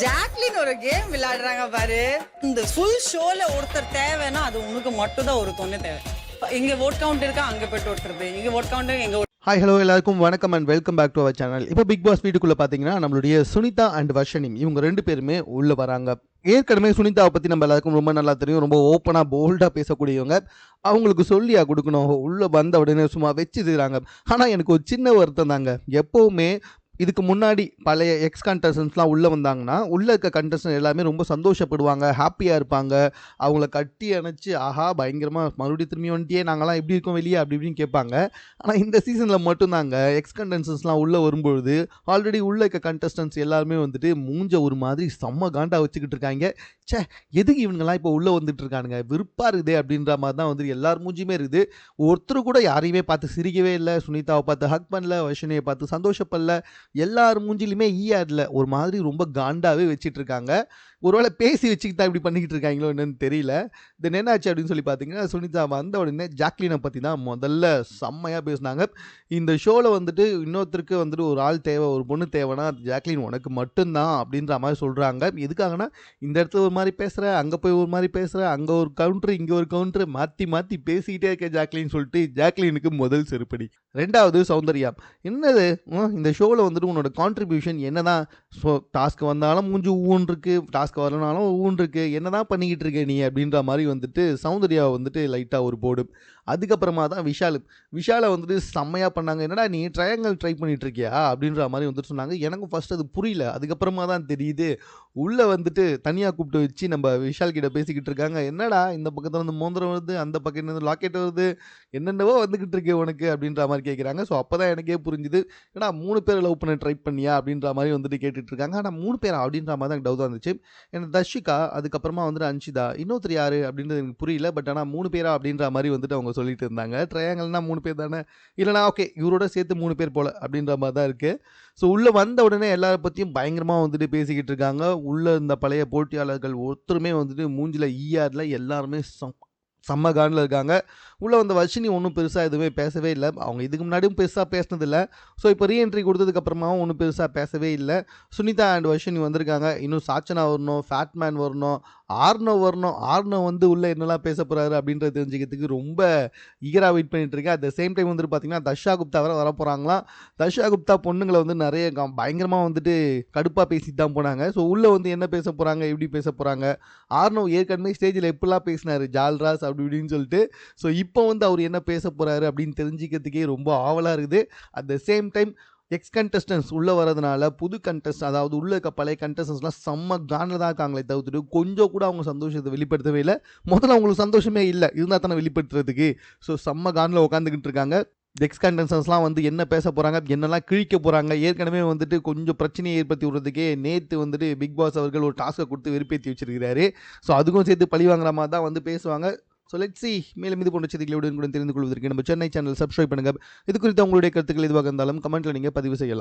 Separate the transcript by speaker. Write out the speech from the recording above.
Speaker 1: Jacqueline ஒரு game விளையாடுறாங்க பாரு. இந்த ஃபுல் ஷோல ஒருத்தர் தேவைன்னா அது உனக்கு மட்டும் தான் ஒரு தொண்ணு தேவை. இங்க வோட் கவுண்ட் இருக்கா, அங்க போயிட்டு ஒருத்தருது, இங்க வோட் கவுண்ட் எங்க.
Speaker 2: ஹாய் ஹலோ எல்லாருக்கும் வணக்கம் and welcome back to our channel. இப்போ பிக் பாஸ் வீட்டுக்குள்ளே பார்த்தீங்கன்னா நம்மளுடைய சுனிதா அண்ட் வர்ஷினி இவங்க ரெண்டு பேருமே உள்ளே வராங்க. ஏற்கனவே சுனிதாவை பற்றி நம்ம எல்லாருக்கும் ரொம்ப நல்லா தெரியும். ரொம்ப ஓப்பனாக போல்டாக பேசக்கூடியவங்க. அவங்களுக்கு சொல்லியா கொடுக்கணும், உள்ளே வந்த உடனே சும்மா வச்சு செய்கிறாங்க. ஆனால் எனக்கு ஒரு சின்ன வருத்தம் தாங்க. எப்போவுமே இதுக்கு முன்னாடி பழைய எக்ஸ் கண்டஸ்டன்ஸ்லாம் உள்ளே வந்தாங்கன்னா உள்ளே இருக்க கண்டஸ்டன்ட் எல்லாமே ரொம்ப சந்தோஷப்படுவாங்க, ஹாப்பியாக இருப்பாங்க. அவங்கள கட்டி அணைச்சி ஆஹா பயங்கரமாக மறுபடியும் திரும்பி வந்துட்டியே, நாங்களாம் எப்படி இருக்கோம் வெளியே அப்படி இப்படின்னு கேட்பாங்க. ஆனால் இந்த சீசனில் மட்டும்தாங்க எக்ஸ் கண்டஸ்டன்ஸ்லாம் உள்ளே வரும்பொழுது ஆல்ரெடி உள்ளே இருக்க கண்டஸ்டன்ஸ் எல்லாருமே வந்துட்டு மூஞ்ச ஒரு மாதிரி செம்ம காண்டா வச்சுக்கிட்டு இருக்காங்க. சே எதுக்கு இவங்கெல்லாம் இப்போ உள்ளே வந்துட்டு இருக்கானுங்க, விருப்பா இருக்குதே அப்படின்ற மாதிரி தான் வந்துட்டு எல்லார் மூஞ்சியுமே இருக்குது. ஒருத்தர் கூட யாரையுமே பார்த்து சிரிக்கவே இல்லை, சுனிதாவை பார்த்து ஹக் பண்ணல, வர்ஷினியை பார்த்து சந்தோஷப்படல. எல்லார் மூஞ்சிலுமே ஈயாடல ஒரு மாதிரி ரொம்ப காண்டாவே வச்சிட்டு இருக்காங்க. ஒருவேளை பேசி வச்சுக்கிட்டு தான் இப்படி பண்ணிக்கிட்டு இருக்காங்களோ என்னன்னு தெரியல. தென் என்னாச்சு அப்படின்னு சொல்லி பார்த்தீங்கன்னா, சுனிதா வந்த உடனே ஜாக்லினை பற்றி தான் முதல்ல செம்மையாக பேசினாங்க. இந்த ஷோவில் வந்துட்டு இன்னொருத்தருக்கு வந்துட்டு ஒரு ஆள் தேவை, ஒரு பொண்ணு தேவைன்னா ஜாக்லின் உனக்கு மட்டும்தான் அப்படின்ற மாதிரி சொல்கிறாங்க. எதுக்காகனா இந்த இடத்துல ஒரு மாதிரி பேசுகிற, அங்கே போய் ஒரு மாதிரி பேசுகிற, அங்கே ஒரு கவுண்ட்ரு இங்கே ஒரு கவுண்ட்ரு மாற்றி மாற்றி பேசிக்கிட்டே இருக்க ஜாக்லின்னு சொல்லிட்டு ஜாக்லினுக்கு முதல் செருப்படி. ரெண்டாவது சௌந்தர்யா, என்னது இந்த ஷோவில் வந்துட்டு உன்னோட கான்ட்ரிபியூஷன் என்ன தான், ஸோ டாஸ்க் வந்தாலும் மூஞ்சி ஊன் இருக்குது, டாஸ்க் வரலனாலும் ஊன் இருக்குது, என்ன தான் பண்ணிக்கிட்டு இருக்க நீ அப்படின்ற மாதிரி வந்துட்டு சௌந்தர்யா வந்துட்டு லைட்டாக ஒரு போர்டு. அதுக்கப்புறமா தான் விஷாலை வந்துட்டு செம்மையாக பண்ணாங்க. என்னடா நீ ட்ரையாங்கல் ட்ரை பண்ணிட்டு இருக்கியா அப்படின்ற மாதிரி வந்துட்டு சொன்னாங்க. எனக்கும் ஃபர்ஸ்ட் அது புரியல, அதுக்கப்புறமா தான் தெரியுது. உள்ளே வந்துட்டு தனியாக கூப்பிட்டு வச்சு நம்ம விஷால் கிட்ட பேசிக்கிட்டு இருக்காங்க. என்னடா இந்த பக்கத்தில் வந்து மோந்திரம் வருது, அந்த பக்கம் இருந்து லாக்கெட் வருது, என்னென்னவோ வந்துக்கிட்டு இருக்கே உனக்கு அப்படின்ற மாதிரி கேட்குறாங்க. ஸோ அப்போ தான் எனக்கே புரிஞ்சுது, ஏன்னா 3 பேர் லவ் பண்ண ட்ரை பண்ணியா அப்படின்ற மாதிரி வந்துட்டு கேட்டுட்டு இருக்காங்க. ஆனால் 3 பேரா அப்படின்ற மாதிரி தான் டவுட்டாக இருந்துச்சு. எனக்கு தர்ஷிகா, அதுக்கப்புறமா வந்துட்டு அன்ஷிதா, இன்னொருத்தர் யார் அப்படின்றது எனக்கு புரியல. பட் ஆனால் 3 பேரா அப்படின்ற மாதிரி வந்துட்டு அவங்க சொல்லிட்டு இருந்தாங்க. ட்ரையாங்கல்னா 3 பேர் தானே, இல்லைனா ஓகே இவரோட சேர்த்து 3 பேர் போல் அப்படின்ற மாதிரி தான் இருக்குது. ஸோ உள்ளே வந்த உடனே எல்லாரை பற்றியும் பயங்கரமாக வந்துட்டு பேசிக்கிட்டு இருக்காங்க. உள்ளே இருந்த பழைய போட்டியாளர்கள் ஒருத்தருமே வந்துட்டு மூஞ்சில் ஈயாரில் எல்லாருமே செம்ம காண்டில் இருக்காங்க. உள்ளே வந்த வர்ஷினி ஒன்றும் பெருசாக எதுவுமே பேசவே இல்லை. அவங்க இதுக்கு முன்னாடியும் பெருசாக பேசினதில்லை. ஸோ இப்போ ரீஎன்ட்ரி கொடுத்ததுக்கப்புறமாவும் ஒன்றும் பெருசாக பேசவே இல்லை. சுனிதா அண்ட் வர்ஷினி வந்திருக்காங்க. இன்னும் சாச்சனா வரணும், ஃபேட்மேன் வரணும், ஆர்னோ வரணும். ஆர்னோ வந்து உள்ளே என்னெல்லாம் பேச போகிறாரு அப்படின்றத தெரிஞ்சுக்கிறதுக்கு ரொம்ப ஈகராக வெயிட் பண்ணிட்டு இருக்கேன். அட் த சேம் டைம் வந்துட்டு பார்த்தீங்கன்னா தர்ஷா குப்தா வர வரப்போகிறாங்களாம். தர்ஷா குப்தா பொண்ணுங்களை வந்து நிறைய பயங்கரமாக வந்துட்டு கடுப்பாக பேசிட்டு தான் போனாங்க. ஸோ உள்ளே வந்து என்ன பேச போகிறாங்க, எப்படி பேச போகிறாங்க. ஆர்னோ ஏற்கனவே ஸ்டேஜில் எப்படிலாம் பேசினார், ஜால்ராஸ் அப்படி இப்படின்னு சொல்லிட்டு. ஸோ இப்போ வந்து அவர் என்ன பேச போகிறாரு அப்படின்னு தெரிஞ்சிக்கிறதுக்கே ரொம்ப ஆவலாக இருக்குது. At the same time X contestants உள்ளே வரதுனால புது கண்டஸ்ட், அதாவது உள்ளே இருக்க பழைய கண்டஸ்டன்ஸ்லாம் செம்ம காண்டில் தான் இருக்காங்களே தவிர்த்துட்டு கொஞ்சம் கூட அவங்க சந்தோஷத்தை வெளிப்படுத்தவே இல்லை. முதல்ல அவங்களுக்கு சந்தோஷமே இல்லை, இருந்தால் தானே வெளிப்படுத்துறதுக்கு. ஸோ செம்ம காண்டில் உட்காந்துக்கிட்டு இருக்காங்க. எக்ஸ் கண்டஸ்டன்ஸ்லாம் வந்து என்ன பேச போகிறாங்க, என்னெல்லாம் கிழிக்க போகிறாங்க. ஏற்கனவே வந்துட்டு கொஞ்சம் பிரச்சனையை ஏற்படுத்தி விடுறதுக்கே நேற்று வந்துட்டு பிக் பாஸ் அவர்கள் ஒரு டாஸ்க்கை கொடுத்து வெறுப்பேற்றி வச்சிருக்கிறாரு. ஸோ அதுக்கும் சேர்த்து பழி வாங்குற மாதிரி தான் வந்து பேசுவாங்க. ஸோ லெட்ஸ் சி, மேலும் இது போன்ற செய்திகளுடன் கூட தெரிந்து கொள்வதற்கு நம்ம சென்னை சேனல் சப்ஸ்கிரைப் பண்ணுங்கள். இது குறித்து உங்களுடைய கருத்துக்கள் எதுவாக இருந்தாலும் கமெண்ட்டில் நீங்கள் பதிவு செய்யலாம்.